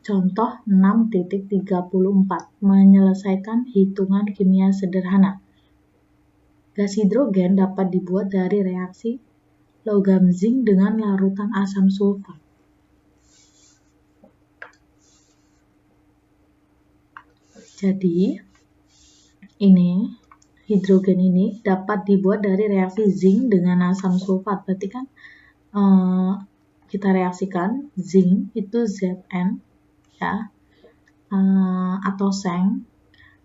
Contoh 6.34. Menyelesaikan hitungan kimia sederhana. Gas hidrogen dapat dibuat dari reaksi logam zinc dengan larutan asam sulfat. Jadi, ini hidrogen ini dapat dibuat dari reaksi zinc dengan asam sulfat. Berarti kan kita reaksikan zinc itu Zn ya, atau seng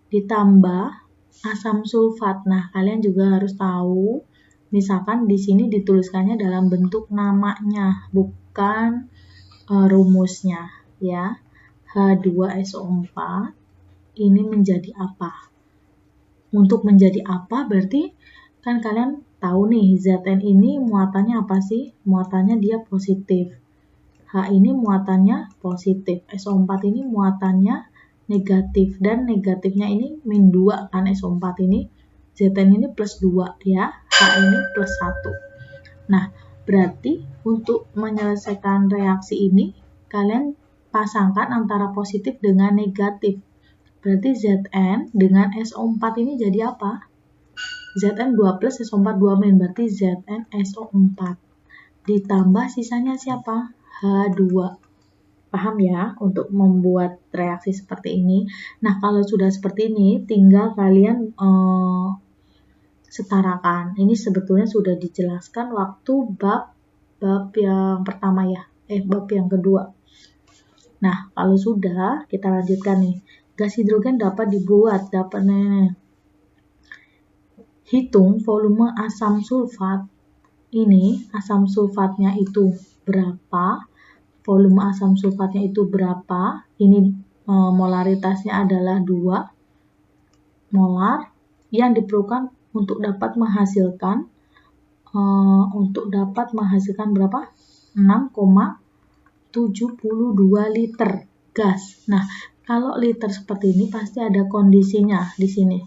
ditambah asam sulfat. Nah, kalian juga harus tahu, misalkan di sini dituliskannya dalam bentuk namanya, bukan rumusnya ya. H2SO4 ini menjadi apa? Untuk menjadi apa berarti kan kalian tahu nih, Zn ini muatannya apa sih? Muatannya dia positif. H ini muatannya positif. SO4 ini muatannya negatif. Dan negatifnya ini min 2 kan, SO4 ini. Zn ini plus 2 ya. H ini plus 1. Nah, berarti untuk menyelesaikan reaksi ini, kalian pasangkan antara positif dengan negatif. Berarti Zn dengan SO4 ini jadi apa? Zn 2 plus SO4 2 min, berarti Zn SO4. Ditambah sisanya siapa? H2. Paham ya untuk membuat reaksi seperti ini? Nah, kalau sudah seperti ini, tinggal kalian setarakan. Ini sebetulnya sudah dijelaskan waktu bab yang pertama ya. Bab yang kedua. Nah, kalau sudah, kita lanjutkan nih. Gas hidrogen dapat dibuat, hitung volume asam sulfat. Ini asam sulfatnya itu berapa? Volume asam sulfatnya itu berapa? Ini molaritasnya adalah 2 molar yang diperlukan untuk dapat menghasilkan berapa? 6,72 liter gas. Nah, kalau liter seperti ini pasti ada kondisinya di sini.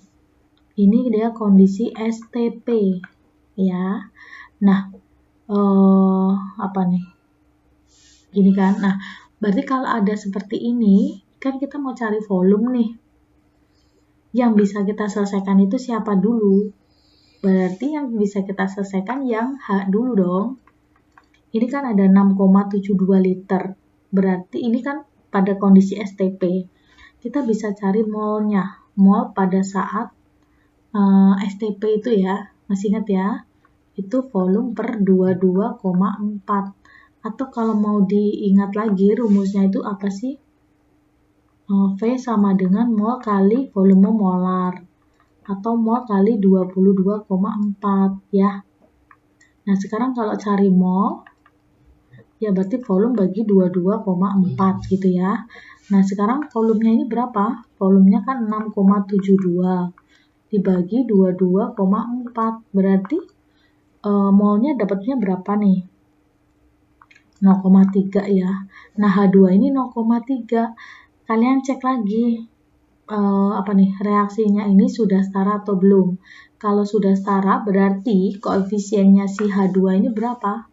Ini dia kondisi STP ya. Nah, apa nih? Gini kan. Nah, berarti kalau ada seperti ini, kan kita mau cari volume nih. Yang bisa kita selesaikan itu siapa dulu? Berarti yang bisa kita selesaikan yang H dulu dong. Ini kan ada 6,72 liter. Berarti ini kan pada kondisi STP. Kita bisa cari molnya. Mol pada saat STP itu ya. Masih ingat ya? Itu volume per 22,4. Atau kalau mau diingat lagi rumusnya itu apa sih? V sama dengan mol kali volume molar. Atau mol kali 22,4 ya. Nah, sekarang kalau cari mol, ya berarti volume bagi 22,4 gitu ya. Nah, sekarang volumenya ini berapa? Volumenya kan 6,72 dibagi 22,4. Berarti molnya dapatnya berapa nih? 0,3 ya. Nah, H2 ini 0,3. Kalian cek lagi reaksinya ini sudah setara atau belum. Kalau sudah setara berarti koefisiennya si H2 ini berapa?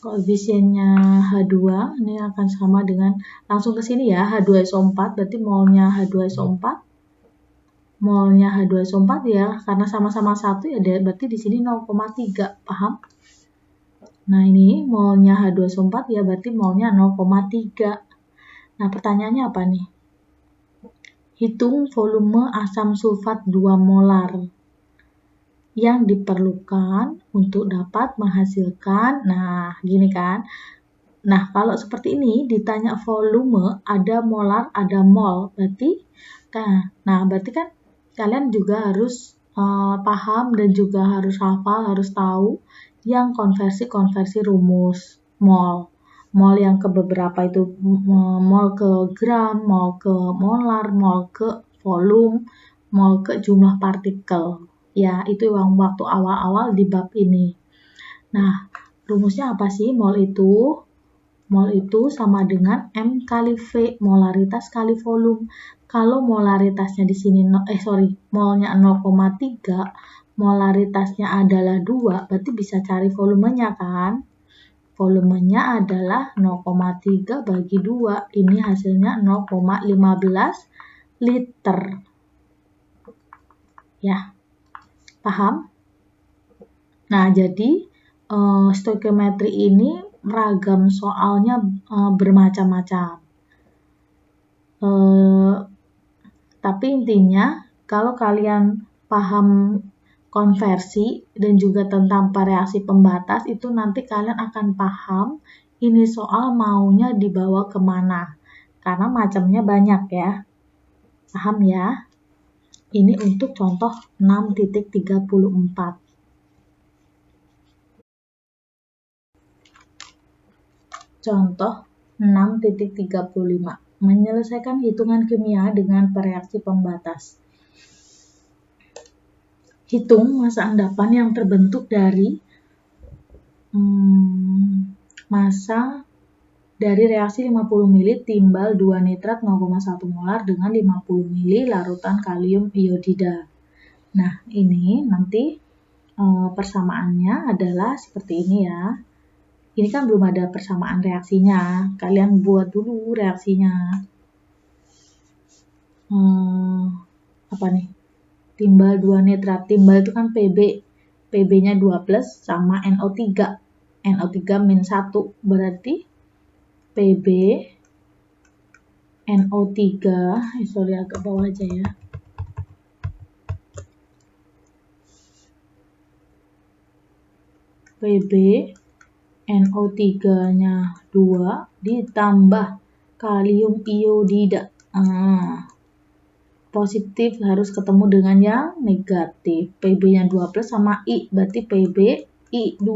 Koefisiennya H2 ini akan sama dengan, langsung ke sini ya, H2SO4 berarti molnya H2SO4. Molnya H2SO4 ya, karena sama-sama 1 ya berarti di sini 0,3, paham? Nah, ini molnya H2SO4 ya berarti molnya 0,3. Nah, pertanyaannya apa nih? Hitung volume asam sulfat 2 molar yang diperlukan untuk dapat menghasilkan, nah gini kan. Nah, kalau seperti ini ditanya volume, ada molar, ada mol, berarti kan kalian juga harus paham dan juga harus hafal, harus tahu yang konversi rumus mol. Mol yang ke beberapa itu mol ke gram, mol ke molar, mol ke volume, mol ke jumlah partikel. Ya, itu yang waktu awal-awal di bab ini. Nah, rumusnya apa sih mol itu? Mol itu sama dengan M kali V, molaritas kali volume. Kalau molaritasnya di sini molnya 0,3, molaritasnya adalah 2, berarti bisa cari volumenya kan? Volumenya adalah 0,3 bagi 2. Ini hasilnya 0,15 liter. Ya, paham? Nah, jadi stoikiometri ini ragam soalnya bermacam-macam. Tapi intinya, kalau kalian paham konversi dan juga tentang reaksi pembatas, itu nanti kalian akan paham ini soal maunya dibawa kemana. Karena macamnya banyak ya. Paham ya? Ini untuk contoh 6.34. Contoh 6.35. Menyelesaikan hitungan kimia dengan reaksi pembatas. Hitung massa endapan yang terbentuk dari massa dari reaksi 50 ml timbal 2 nitrat 0,1 molar dengan 50 ml larutan kalium iodida. Nah, ini nanti persamaannya adalah seperti ini ya. Ini kan belum ada persamaan reaksinya. Kalian buat dulu reaksinya. Apa nih? Timbal 2 nitrat. Timbal itu kan PB. PB-nya 2 plus sama NO3. NO3 min 1. Berarti PB NO3. Sorry agak bawah aja ya. PB NO3-nya 2 ditambah kalium iodida. Positif harus ketemu dengan yang negatif. PB-nya 2 plus sama I, berarti PB I2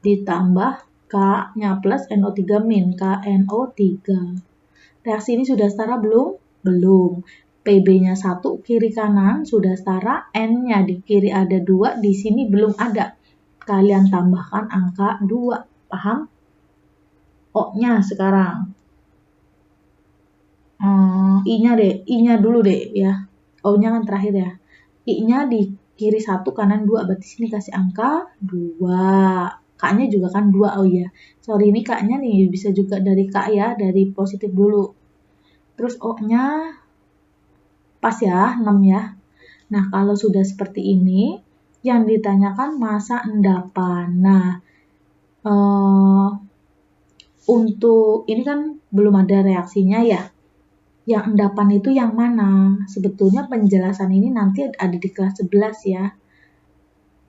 ditambah K-nya plus NO3 min, KNO3. Reaksi ini sudah setara belum? Belum. PB-nya 1 kiri kanan sudah setara, N-nya di kiri ada 2, di sini belum ada. Kalian tambahkan angka 2, paham? O-nya sekarang. I-nya dulu deh ya. O-nya kan terakhir ya. I-nya di kiri 1 kanan 2, berarti sini kasih angka 2. K-nya juga kan 2, oh iya. Sorry, ini K-nya nih bisa juga dari K ya, dari positif dulu. Terus O-nya pas ya, 6 ya. Nah, kalau sudah seperti ini, yang ditanyakan massa endapan. Nah, untuk ini kan belum ada reaksinya ya. Yang endapan itu yang mana? Sebetulnya penjelasan ini nanti ada di kelas 11 ya.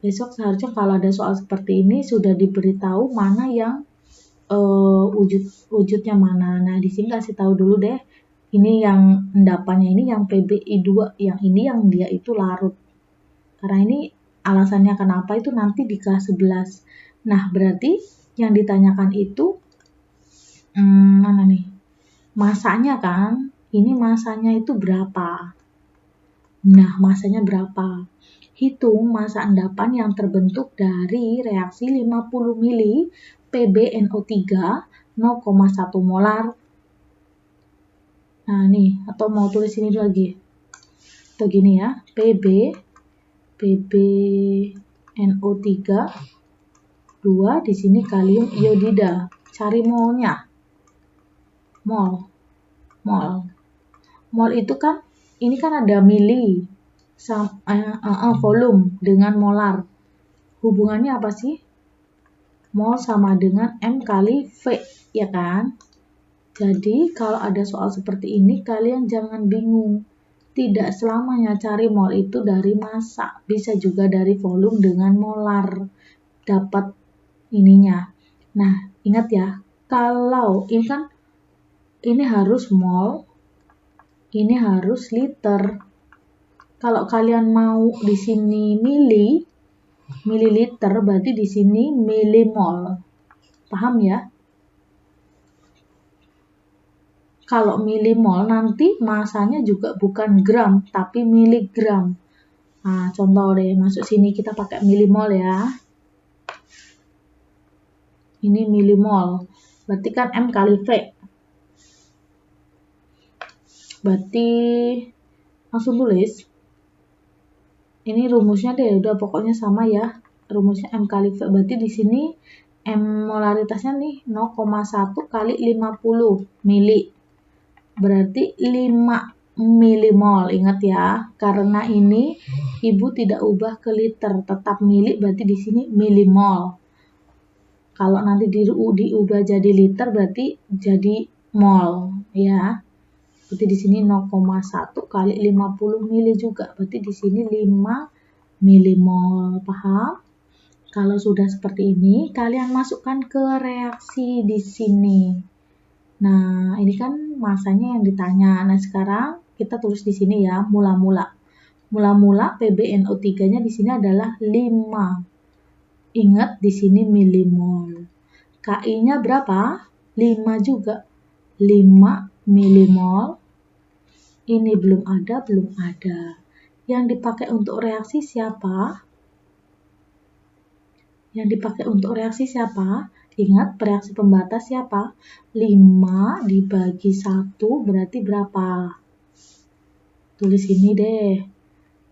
Besok seharusnya kalau ada soal seperti ini sudah diberitahu mana yang wujudnya mana. Nah, di sini kasih tahu dulu deh. Ini yang endapannya ini yang PBI2, yang ini yang dia itu larut. Karena ini alasannya kenapa itu nanti di kelas 11. Nah, berarti yang ditanyakan itu mana nih? Masanya kan? Ini masanya itu berapa? Nah, masanya berapa? Hitung massa endapan yang terbentuk dari reaksi 50 ml PbNO3 0,1 molar. Nah, nih, atau mau tulis ini lagi. Atau gini ya, PbNO3 2, di sini kalium iodida. Cari molnya. Mol itu kan, ini kan ada mili, volume dengan molar. Hubungannya apa sih? Mol sama dengan M kali V, ya kan? Jadi, kalau ada soal seperti ini, kalian jangan bingung. Tidak selamanya cari mol itu dari massa. Bisa juga dari volume dengan molar. Dapat ininya. Nah, ingat ya, kalau ini kan, ini harus mol, ini harus liter. Kalau kalian mau di sini mililiter, berarti di sini milimol. Paham ya? Kalau milimol nanti masanya juga bukan gram, tapi miligram. Nah, contoh deh, masuk sini kita pakai milimol ya. Ini milimol. Berarti kan M kali V. Berarti langsung tulis. Ini rumusnya deh, udah pokoknya sama ya. Rumusnya M kali V. Berarti di sini molaritasnya nih 0,1 kali 50 mili. Berarti 5 milimol. Ingat ya, karena ini Ibu tidak ubah ke liter, tetap mili, berarti di sini milimol. Kalau nanti diubah jadi liter berarti jadi mol ya. Berarti di sini 0,1 kali 50 mili juga. Berarti di sini 5 milimol. Paham? Kalau sudah seperti ini, kalian masukkan ke reaksi di sini. Nah, ini kan masanya yang ditanya. Nah, sekarang kita tulis di sini ya, mula-mula. Mula-mula PbNO3-nya di sini adalah 5. Ingat di sini milimol. Ki-nya berapa? 5 juga. 5 milimol. Ini belum ada. Yang dipakai untuk reaksi siapa? Ingat, reaksi pembatas siapa? 5 dibagi 1 berarti berapa? Tulis ini deh.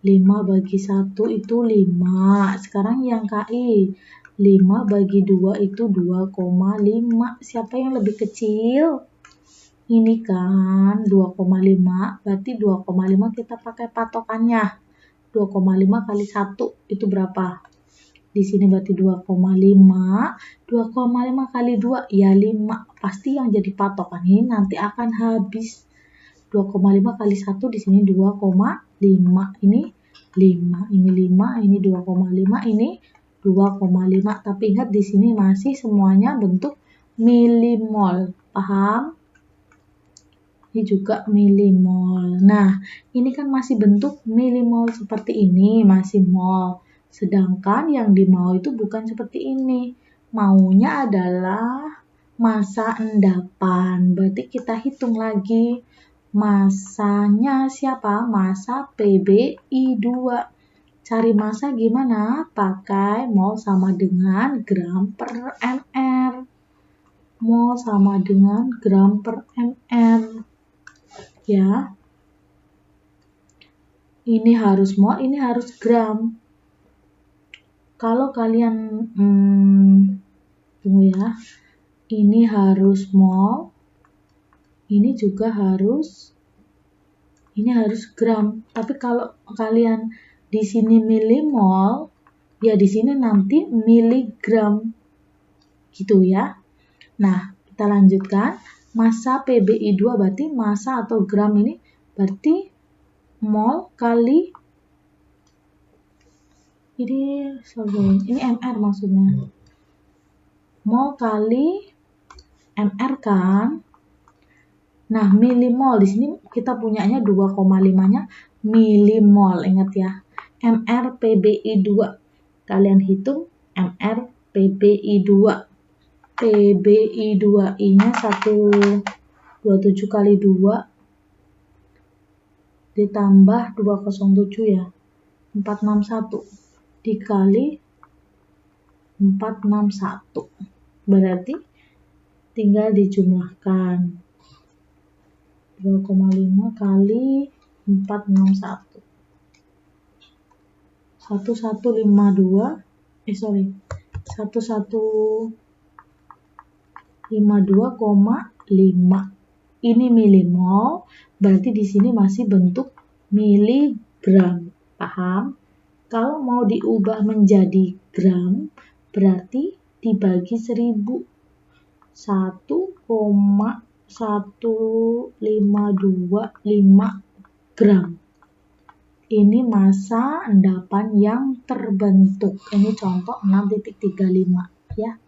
5 bagi 1 itu 5. Sekarang yang Ki. 5 bagi 2 itu 2,5. Siapa yang lebih kecil? Ini kan 2,5. Berarti 2,5 kita pakai patokannya. 2,5 kali 1 itu berapa? Di sini berarti 2,5. 2,5 kali 2 ya 5. Pasti yang jadi patokan ini nanti akan habis. 2,5 kali 1 di sini 2,5. Ini 5, ini 5, ini 2,5, ini 2,5. Tapi ingat di sini masih semuanya bentuk milimol. Paham? Ini juga milimol. Nah, ini kan masih bentuk milimol seperti ini, masih mol. Sedangkan yang dimau itu bukan seperti ini. Maunya adalah massa endapan. Berarti kita hitung lagi. Massanya siapa? Massa PbI2. Cari massa gimana? Pakai mol sama dengan gram per mr. Mol sama dengan gram per mr. Ya. Ini harus mol, ini harus gram. Kalau kalian tunggu ya. Ini harus mol. Ini juga harus gram. Tapi kalau kalian di sini milimol, ya di sini nanti miligram. Gitu ya. Nah, kita lanjutkan. Massa PbI2 berarti massa atau gram ini berarti mol kali ini mr maksudnya. Mol kali mr kan. Nah, milimol di sini kita punyanya 2,5-nya milimol. Ingat ya. mr PbI2. Kalian hitung mr PbI2. PbI2 I-nya 127 kali 2 ditambah 207 ya. 461 dikali 461. Berarti tinggal dijumlahkan. 2,5 kali 461. 1152,5. Ini milimol, berarti di sini masih bentuk miligram. Paham? Kalau mau diubah menjadi gram, berarti dibagi 1000. 1,1525 gram. Ini massa endapan yang terbentuk. Ini contoh 6.35 ya.